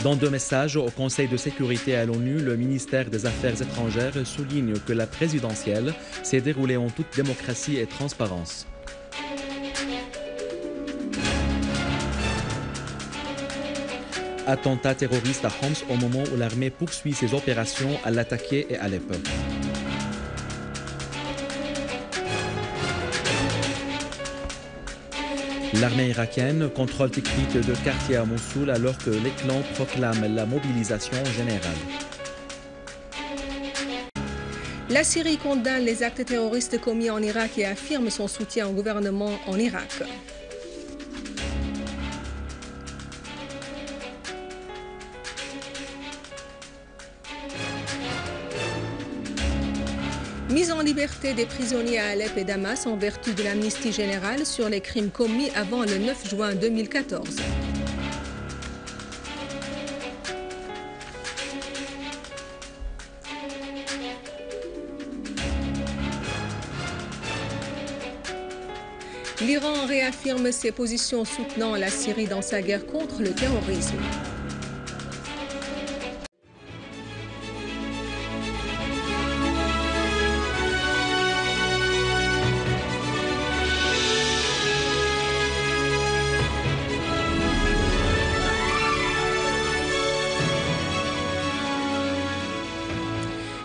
Dans deux messages au Conseil de sécurité à l'ONU, le ministère des Affaires étrangères souligne que la présidentielle s'est déroulée en toute démocratie et transparence. Attentat terroriste à Homs au moment où l'armée poursuit ses opérations à Latakia et Alep. L'armée irakienne contrôle Tikrit de quartiers à Mossoul alors que les clans proclament la mobilisation générale. La Syrie condamne les actes terroristes commis en Irak et affirme son soutien au gouvernement en Irak. Mise en liberté des prisonniers à Alep et Damas en vertu de l'amnistie générale sur les crimes commis avant le 9 juin 2014. L'Iran réaffirme ses positions soutenant la Syrie dans sa guerre contre le terrorisme.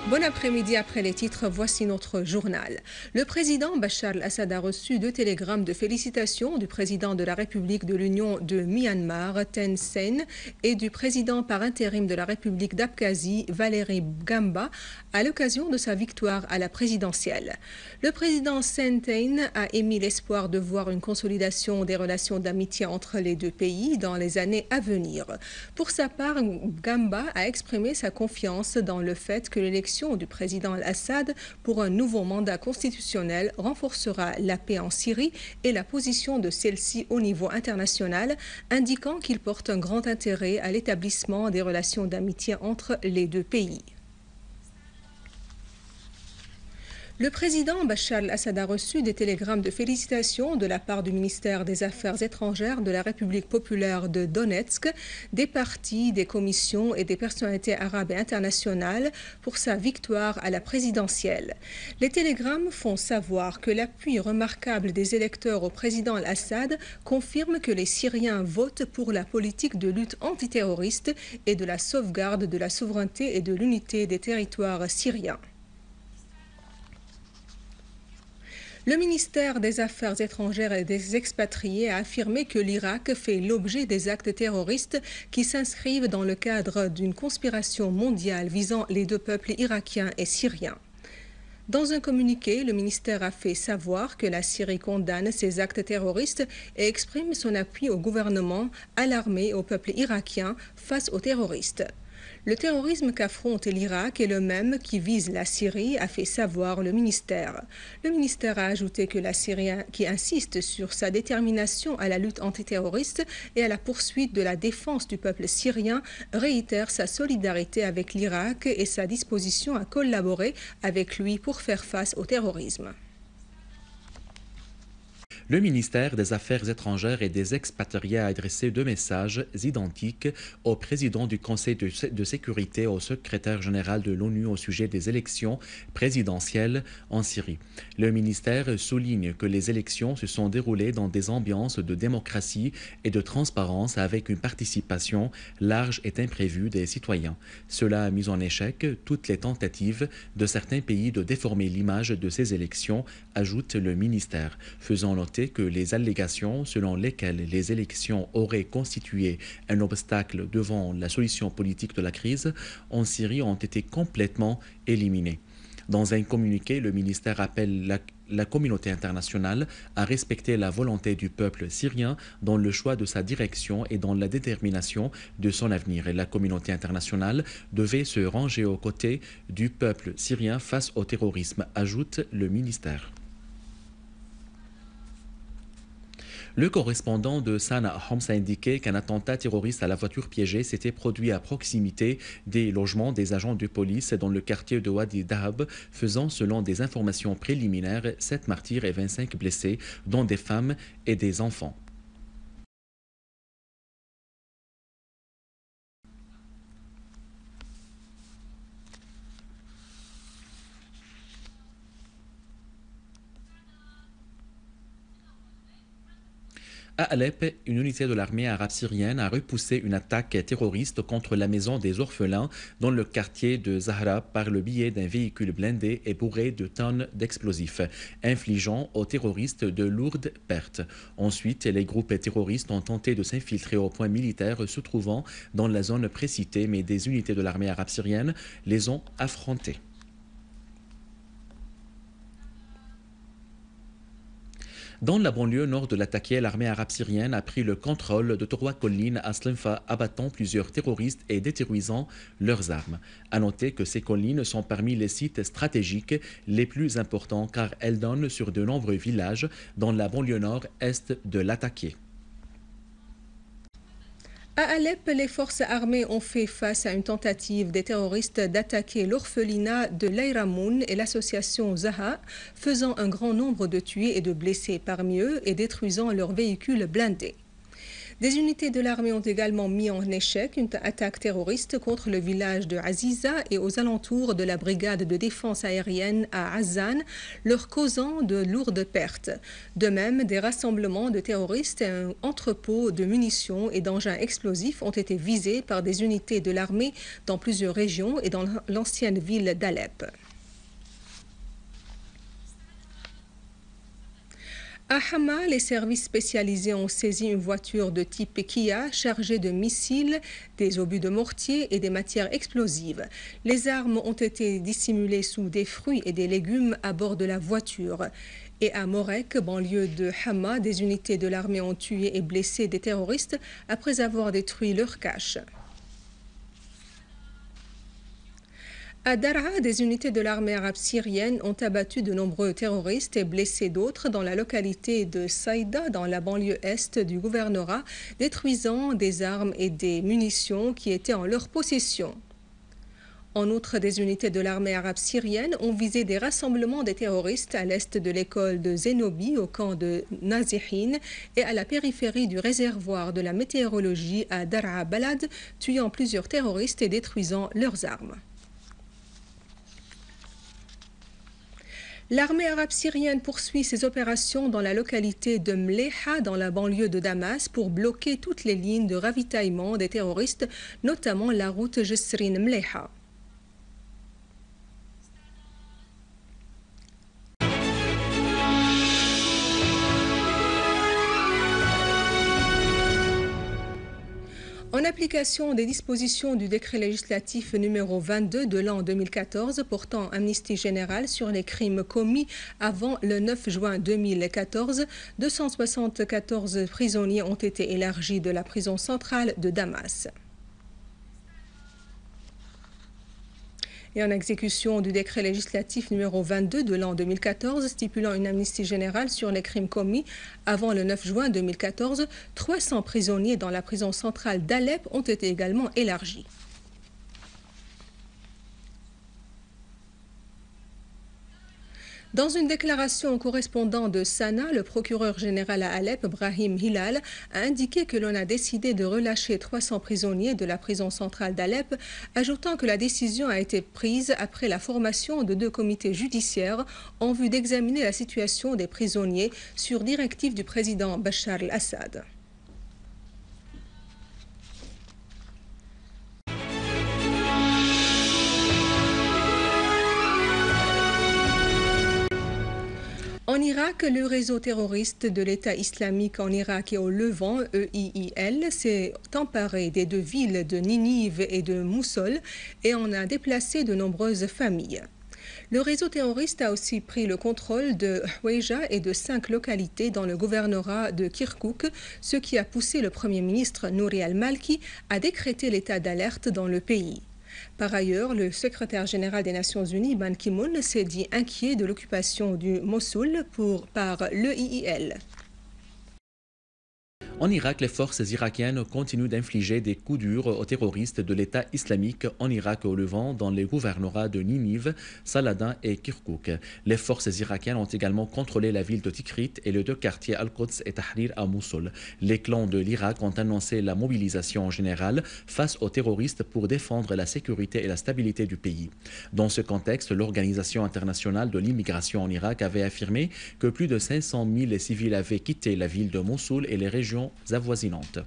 Bon après-midi après les titres, voici notre journal. Le président Bachar al-Assad a reçu 2 télégrammes de félicitations du président de la République de l'Union de Myanmar, Thein Sein, et du président par intérim de la République d'Abkhazie, Valery Gamba, à l'occasion de sa victoire à la présidentielle. Le président Thein a émis l'espoir de voir une consolidation des relations d'amitié entre les deux pays dans les années à venir. Pour sa part, Gamba a exprimé sa confiance dans le fait que l'élection du président al-Assad pour un nouveau mandat constitutionnel renforcera la paix en Syrie et la position de celle-ci au niveau international, indiquant qu'il porte un grand intérêt à l'établissement des relations d'amitié entre les deux pays. Le président Bachar al-Assad a reçu des télégrammes de félicitations de la part du ministère des Affaires étrangères de la République populaire de Donetsk, des partis, des commissions et des personnalités arabes et internationales pour sa victoire à la présidentielle. Les télégrammes font savoir que l'appui remarquable des électeurs au président al-Assad confirme que les Syriens votent pour la politique de lutte antiterroriste et de la sauvegarde de la souveraineté et de l'unité des territoires syriens. Le ministère des Affaires étrangères et des expatriés a affirmé que l'Irak fait l'objet des actes terroristes qui s'inscrivent dans le cadre d'une conspiration mondiale visant les deux peuples irakiens et syriens. Dans un communiqué, le ministère a fait savoir que la Syrie condamne ces actes terroristes et exprime son appui au gouvernement, à l'armée et au peuple irakien face aux terroristes. Le terrorisme qu'affronte l'Irak est le même qui vise la Syrie, a fait savoir le ministère. Le ministère a ajouté que la Syrie, qui insiste sur sa détermination à la lutte antiterroriste et à la poursuite de la défense du peuple syrien, réitère sa solidarité avec l'Irak et sa disposition à collaborer avec lui pour faire face au terrorisme. Le ministère des Affaires étrangères et des expatriés a adressé 2 messages identiques au président du Conseil de sécurité et au secrétaire général de l'ONU au sujet des élections présidentielles en Syrie. Le ministère souligne que les élections se sont déroulées dans des ambiances de démocratie et de transparence avec une participation large et imprévue des citoyens. Cela a mis en échec toutes les tentatives de certains pays de déformer l'image de ces élections, ajoute le ministère, faisant noter que les allégations selon lesquelles les élections auraient constitué un obstacle devant la solution politique de la crise en Syrie ont été complètement éliminées. Dans un communiqué, le ministère appelle la communauté internationale à respecter la volonté du peuple syrien dans le choix de sa direction et dans la détermination de son avenir. Et la communauté internationale devait se ranger aux côtés du peuple syrien face au terrorisme, ajoute le ministère. Le correspondant de Sana Homs a indiqué qu'un attentat terroriste à la voiture piégée s'était produit à proximité des logements des agents de police dans le quartier de Wadi Dahab, faisant, selon des informations préliminaires, 7 martyrs et 25 blessés, dont des femmes et des enfants. À Alep, une unité de l'armée arabe syrienne a repoussé une attaque terroriste contre la maison des orphelins dans le quartier de Zahra par le biais d'un véhicule blindé et bourré de tonnes d'explosifs, infligeant aux terroristes de lourdes pertes. Ensuite, les groupes terroristes ont tenté de s'infiltrer au point militaire se trouvant dans la zone précitée, mais des unités de l'armée arabe syrienne les ont affrontés. Dans la banlieue nord de l'Latakia, l'armée arabe syrienne a pris le contrôle de trois collines à Slimfa, abattant plusieurs terroristes et détruisant leurs armes. À noter que ces collines sont parmi les sites stratégiques les plus importants car elles donnent sur de nombreux villages dans la banlieue nord-est de l'Latakia. À Alep, les forces armées ont fait face à une tentative des terroristes d'attaquer l'orphelinat de Layramoun et l'association Zaha, faisant un grand nombre de tués et de blessés parmi eux et détruisant leurs véhicules blindés. Des unités de l'armée ont également mis en échec une attaque terroriste contre le village de Aziza et aux alentours de la brigade de défense aérienne à Azan, leur causant de lourdes pertes. De même, des rassemblements de terroristes et un entrepôt de munitions et d'engins explosifs ont été visés par des unités de l'armée dans plusieurs régions et dans l'ancienne ville d'Alep. À Hama, les services spécialisés ont saisi une voiture de type Kia chargée de missiles, des obus de mortier et des matières explosives. Les armes ont été dissimulées sous des fruits et des légumes à bord de la voiture. Et à Morek, banlieue de Hama, des unités de l'armée ont tué et blessé des terroristes après avoir détruit leur cache. À Daraa, des unités de l'armée arabe syrienne ont abattu de nombreux terroristes et blessé d'autres dans la localité de Saïda, dans la banlieue est du gouvernorat, détruisant des armes et des munitions qui étaient en leur possession. En outre, des unités de l'armée arabe syrienne ont visé des rassemblements des terroristes à l'est de l'école de Zenobi, au camp de Nazihin, et à la périphérie du réservoir de la météorologie à Daraa Balad, tuant plusieurs terroristes et détruisant leurs armes. L'armée arabe syrienne poursuit ses opérations dans la localité de Mleha, dans la banlieue de Damas, pour bloquer toutes les lignes de ravitaillement des terroristes, notamment la route Jessrin-Mleha. En application des dispositions du décret législatif numéro 22 de l'an 2014 portant amnistie générale sur les crimes commis avant le 9 juin 2014, 274 prisonniers ont été élargis de la prison centrale de Damas. Et en exécution du décret législatif numéro 22 de l'an 2014 stipulant une amnistie générale sur les crimes commis avant le 9 juin 2014, 300 prisonniers dans la prison centrale d'Alep ont été également élargis. Dans une déclaration correspondant de Sana, le procureur général à Alep, Brahim Hilal, a indiqué que l'on a décidé de relâcher 300 prisonniers de la prison centrale d'Alep, ajoutant que la décision a été prise après la formation de 2 comités judiciaires en vue d'examiner la situation des prisonniers sur directive du président Bachar el-Assad. En Irak, le réseau terroriste de l'État islamique en Irak et au Levant, EIIL, s'est emparé des 2 villes de Ninive et de Moussoul et en a déplacé de nombreuses familles. Le réseau terroriste a aussi pris le contrôle de Houeja et de 5 localités dans le gouvernorat de Kirkouk, ce qui a poussé le Premier ministre Nouri al-Malki à décréter l'état d'alerte dans le pays. Par ailleurs, le secrétaire général des Nations Unies, Ban Ki-moon, s'est dit inquiet de l'occupation du Mossoul par l'EIIL. En Irak, les forces irakiennes continuent d'infliger des coups durs aux terroristes de l'État islamique en Irak et au Levant, dans les gouvernorats de Ninive, Saladin et Kirkouk. Les forces irakiennes ont également contrôlé la ville de Tikrit et les deux quartiers Al-Quds et Tahrir à Mossoul. Les clans de l'Irak ont annoncé la mobilisation générale face aux terroristes pour défendre la sécurité et la stabilité du pays. Dans ce contexte, l'Organisation internationale de l'immigration en Irak avait affirmé que plus de 500 000 civils avaient quitté la ville de Mossoul et les régions avoisinantes.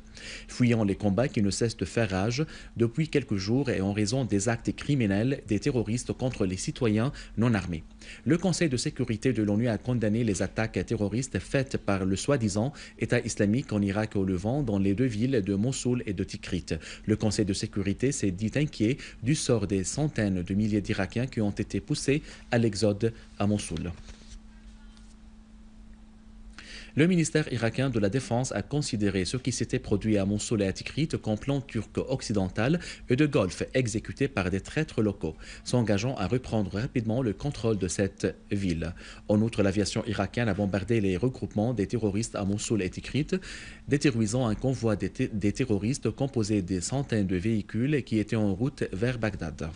Fuyant les combats qui ne cessent de faire rage depuis quelques jours et en raison des actes criminels des terroristes contre les citoyens non armés. Le Conseil de sécurité de l'ONU a condamné les attaques terroristes faites par le soi-disant État islamique en Irak et au Levant dans les deux villes de Mossoul et de Tikrit. Le Conseil de sécurité s'est dit inquiet du sort des centaines de milliers d'Irakiens qui ont été poussés à l'exode à Mossoul. Le ministère irakien de la Défense a considéré ce qui s'était produit à Mossoul et à Tikrit comme plan turc occidental et de Golfe exécuté par des traîtres locaux, s'engageant à reprendre rapidement le contrôle de cette ville. En outre, l'aviation irakienne a bombardé les regroupements des terroristes à Mossoul et Tikrit, détruisant un convoi des terroristes composé de centaines de véhicules qui étaient en route vers Bagdad.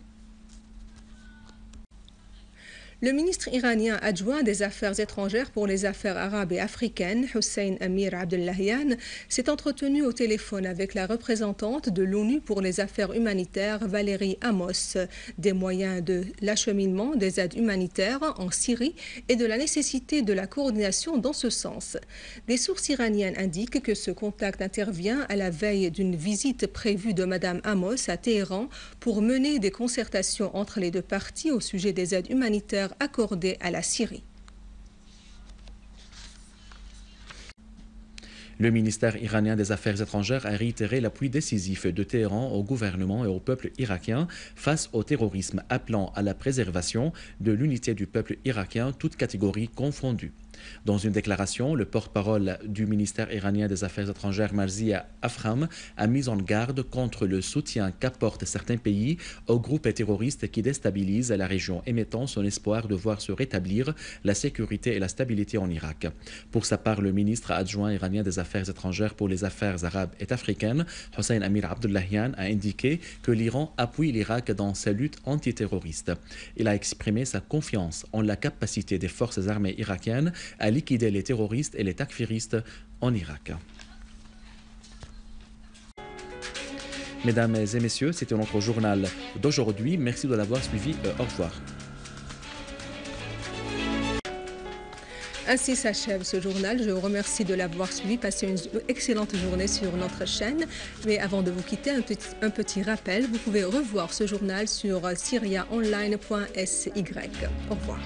Le ministre iranien adjoint des Affaires étrangères pour les affaires arabes et africaines, Hossein Amir Abdullahian, s'est entretenu au téléphone avec la représentante de l'ONU pour les affaires humanitaires, Valérie Amos, des moyens de l'acheminement des aides humanitaires en Syrie et de la nécessité de la coordination dans ce sens. Des sources iraniennes indiquent que ce contact intervient à la veille d'une visite prévue de Mme Amos à Téhéran pour mener des concertations entre les deux parties au sujet des aides humanitaires accordé à la Syrie. Le ministère iranien des Affaires étrangères a réitéré l'appui décisif de Téhéran au gouvernement et au peuple irakien face au terrorisme, appelant à la préservation de l'unité du peuple irakien, toutes catégories confondues. Dans une déclaration, le porte-parole du ministère iranien des Affaires étrangères, Marzia Afram, a mis en garde contre le soutien qu'apportent certains pays aux groupes terroristes qui déstabilisent la région, émettant son espoir de voir se rétablir la sécurité et la stabilité en Irak. Pour sa part, le ministre adjoint iranien des Affaires étrangères pour les affaires arabes et africaines, Hossein Amir Abdullahian, a indiqué que l'Iran appuie l'Irak dans sa lutte antiterroriste. Il a exprimé sa confiance en la capacité des forces armées irakiennes à liquider les terroristes et les takfiristes en Irak. Mesdames et messieurs, c'était notre journal d'aujourd'hui. Merci de l'avoir suivi. Au revoir. Ainsi s'achève ce journal. Je vous remercie de l'avoir suivi. Passez une excellente journée sur notre chaîne. Mais avant de vous quitter, un petit rappel. Vous pouvez revoir ce journal sur syriaonline.sy. Au revoir.